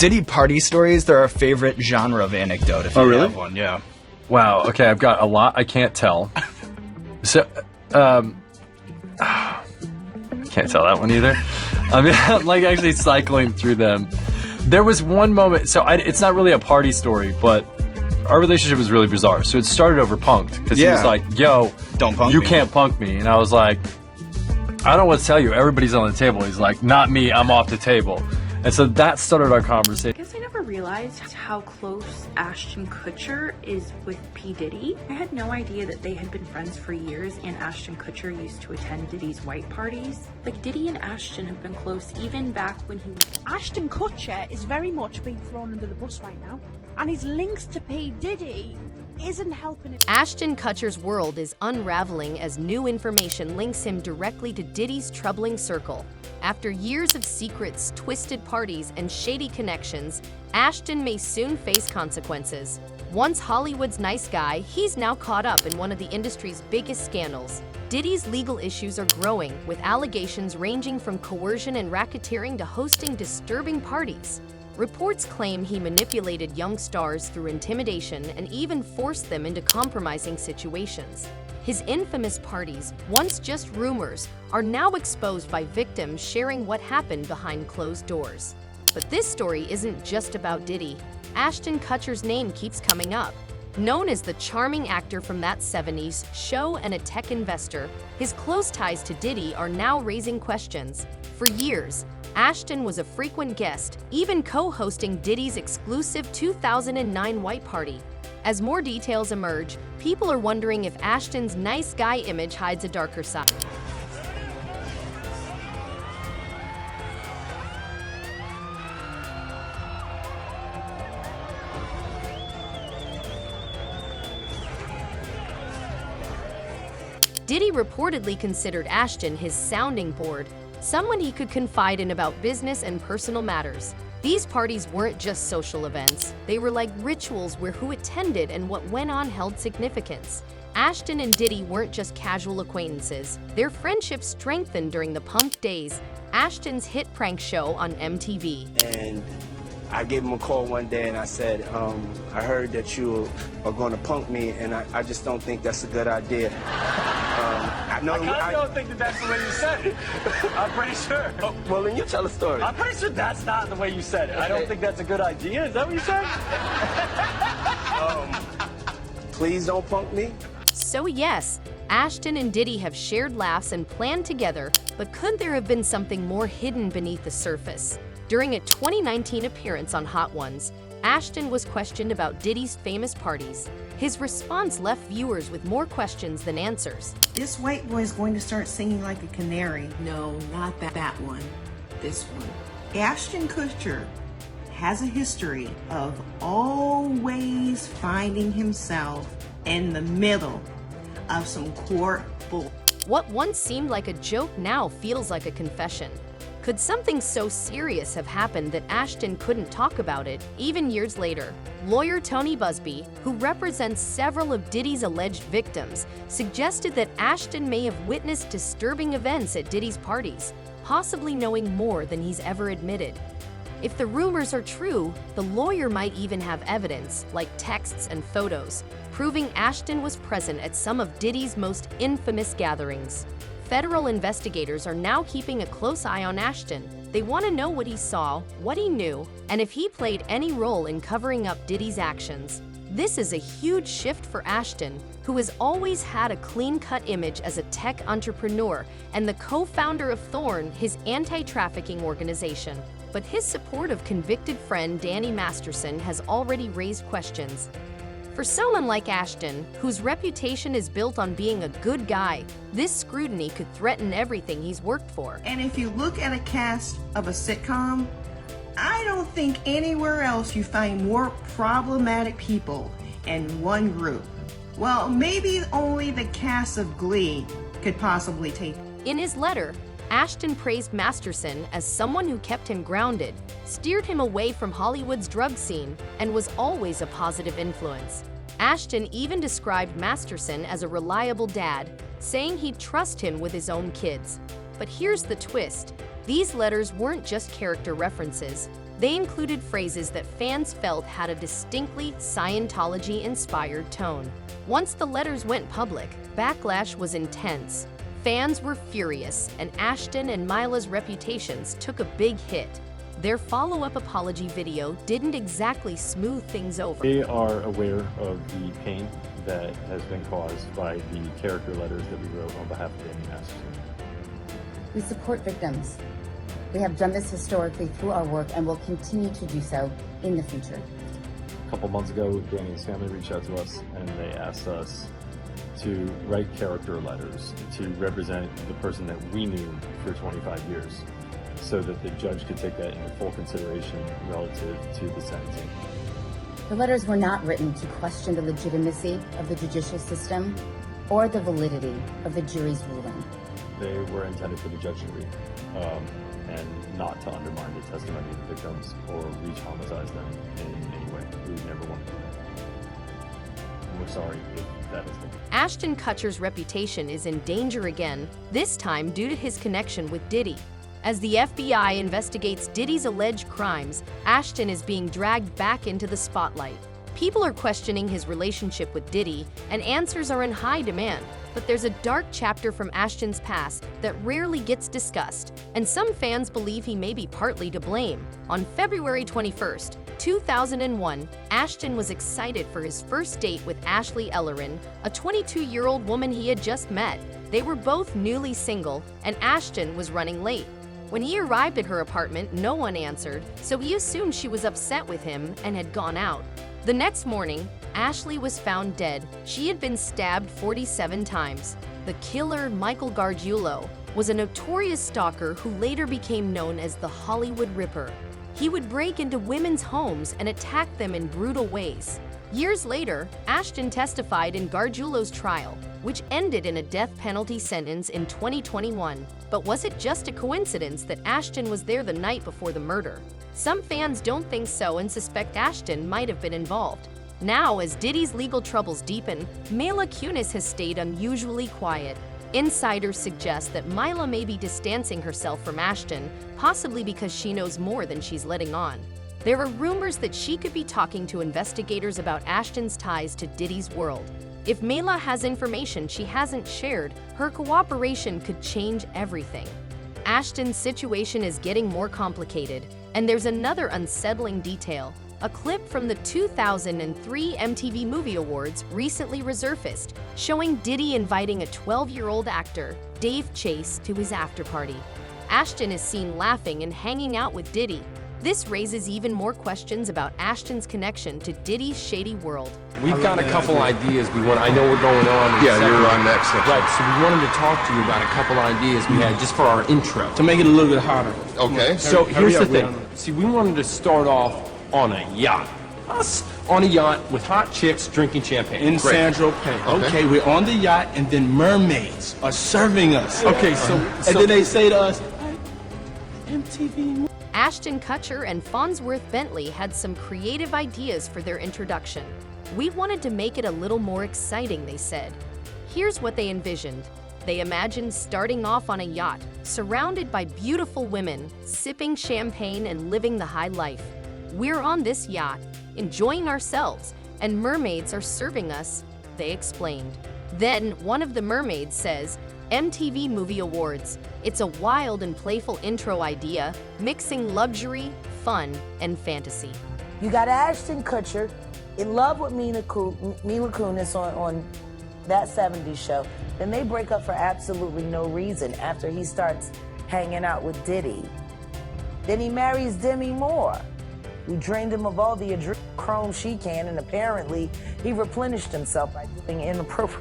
Diddy party stories, they're our favorite genre of anecdote, if you have one, yeah. Wow, okay, I've got a lot I can't tell. So, I can't tell that one either. I mean, I'm like actually cycling through them. There was one moment, so it's not really a party story, but our relationship was really bizarre. So it started over punked, because he was like, yo, don't punk you me. Can't punk me. And I was like, I don't know what to tell you. Everybody's on the table. He's like, not me, I'm off the table. And so that started our conversation. I guess I never realized how close Ashton Kutcher is with P. Diddy. I had no idea that they had been friends for years and Ashton Kutcher used to attend Diddy's white parties. Like, Diddy and Ashton have been close even back when he was... Ashton Kutcher is very much being thrown under the bus right now. And his links to P. Diddy isn't helping it. Ashton Kutcher's world is unraveling as new information links him directly to Diddy's troubling circle. After years of secrets, twisted parties, and shady connections, Ashton may soon face consequences. Once Hollywood's nice guy, he's now caught up in one of the industry's biggest scandals. Diddy's legal issues are growing, with allegations ranging from coercion and racketeering to hosting disturbing parties. Reports claim he manipulated young stars through intimidation and even forced them into compromising situations. His infamous parties, once just rumors, are now exposed by victims sharing what happened behind closed doors. But this story isn't just about Diddy. Ashton Kutcher's name keeps coming up. Known as the charming actor from that 70s show and a tech investor, his close ties to Diddy are now raising questions. For years, Ashton was a frequent guest, even co-hosting Diddy's exclusive 2009 white party. As more details emerge, people are wondering if Ashton's nice guy image hides a darker side. Diddy reportedly considered Ashton his sounding board, someone he could confide in about business and personal matters. These parties weren't just social events. They were like rituals where who attended and what went on held significance. Ashton and Diddy weren't just casual acquaintances. Their friendship strengthened during the Punk days, Ashton's hit prank show on MTV. And I gave him a call one day and I said, I heard that you are going to punk me, and I just don't think that's a good idea. I don't think that's the way you said it. I'm pretty sure. Oh, well, then you tell a story. I'm pretty sure that's not the way you said it. I don't think that's a good idea. Is that what you said? Please don't punk me. So yes, Ashton and Diddy have shared laughs and planned together, but could there have been something more hidden beneath the surface? During a 2019 appearance on Hot Ones, Ashton was questioned about Diddy's famous parties. His response left viewers with more questions than answers. This white boy is going to start singing like a canary. No, not that one. This one. Ashton Kutcher has a history of always finding himself in the middle of some court bull. What once seemed like a joke now feels like a confession. Could something so serious have happened that Ashton couldn't talk about it, even years later? Lawyer Tony Busby, who represents several of Diddy's alleged victims, suggested that Ashton may have witnessed disturbing events at Diddy's parties, possibly knowing more than he's ever admitted. If the rumors are true, the lawyer might even have evidence, like texts and photos, proving Ashton was present at some of Diddy's most infamous gatherings. Federal investigators are now keeping a close eye on Ashton. They want to know what he saw, what he knew, and if he played any role in covering up Diddy's actions. This is a huge shift for Ashton, who has always had a clean-cut image as a tech entrepreneur and the co-founder of Thorn, his anti-trafficking organization. But his support of convicted friend Danny Masterson has already raised questions. For someone like Ashton, whose reputation is built on being a good guy, this scrutiny could threaten everything he's worked for. And if you look at a cast of a sitcom, I don't think anywhere else you find more problematic people in one group. Well, maybe only the cast of Glee could possibly take. In his letter, Ashton praised Masterson as someone who kept him grounded, steered him away from Hollywood's drug scene, and was always a positive influence. Ashton even described Masterson as a reliable dad, saying he'd trust him with his own kids. But here's the twist. These letters weren't just character references. They included phrases that fans felt had a distinctly Scientology-inspired tone. Once the letters went public, backlash was intense. Fans were furious, and Ashton and Mila's reputations took a big hit. Their follow-up apology video didn't exactly smooth things over. They are aware of the pain that has been caused by the character letters that we wrote on behalf of Danny and Ashton. We support victims. We have done this historically through our work and will continue to do so in the future. A couple months ago, Danny's family reached out to us and they asked us to write character letters to represent the person that we knew for 25 years so that the judge could take that into full consideration relative to the sentencing. The letters were not written to question the legitimacy of the judicial system or the validity of the jury's ruling. They were intended for the judge to read, and not to undermine the testimony of the victims or re-traumatize them in any way. We never want to do that. We're sorry if that is the case. Ashton Kutcher's reputation is in danger again, this time due to his connection with Diddy. As the FBI investigates Diddy's alleged crimes, Ashton is being dragged back into the spotlight. People are questioning his relationship with Diddy, and answers are in high demand. But there's a dark chapter from Ashton's past that rarely gets discussed, and some fans believe he may be partly to blame. On February 21st, 2001, Ashton was excited for his first date with Ashley Ellerin, a 22-year-old woman he had just met. They were both newly single, and Ashton was running late. When he arrived at her apartment, no one answered, so he assumed she was upset with him and had gone out. The next morning, Ashley was found dead. She had been stabbed 47 times. The killer, Michael Gargiulo, was a notorious stalker who later became known as the Hollywood Ripper. He would break into women's homes and attack them in brutal ways. Years later, Ashton testified in Gargiulo's trial, which ended in a death penalty sentence in 2021. But was it just a coincidence that Ashton was there the night before the murder? Some fans don't think so and suspect Ashton might have been involved. Now, as Diddy's legal troubles deepen, Mila Kunis has stayed unusually quiet. Insiders suggest that Mila may be distancing herself from Ashton, possibly because she knows more than she's letting on. There are rumors that she could be talking to investigators about Ashton's ties to Diddy's world. If Mila has information she hasn't shared, her cooperation could change everything. Ashton's situation is getting more complicated, and there's another unsettling detail. A clip from the 2003 MTV Movie Awards recently resurfaced, showing Diddy inviting a 12-year-old actor, Dave Chase, to his after-party. Ashton is seen laughing and hanging out with Diddy. This raises even more questions about Ashton's connection to Diddy's shady world. We've got a couple ideas we want. I know we're going on. Yeah, you're on next. Right, so we wanted to talk to you about a couple ideas we had just for our intro. To make it a little bit harder. Okay. So here's the thing. See, we wanted to start off on a yacht. Us on a yacht with hot chicks drinking champagne. In Sandro Pay. Okay, we're on the yacht, and then mermaids are serving us. Okay, so then they say to us, MTV. Ashton Kutcher and Farnsworth Bentley had some creative ideas for their introduction. We wanted to make it a little more exciting, they said. Here's what they envisioned. They imagined starting off on a yacht, surrounded by beautiful women, sipping champagne and living the high life. We're on this yacht, enjoying ourselves, and mermaids are serving us, they explained. Then one of the mermaids says, MTV Movie Awards. It's a wild and playful intro idea, mixing luxury, fun, and fantasy. You got Ashton Kutcher in love with Mila Kunis on that 70s show. Then they break up for absolutely no reason after he starts hanging out with Diddy. Then he marries Demi Moore, who drained him of all the adrenochrome she can, and apparently he replenished himself by doing inappropriate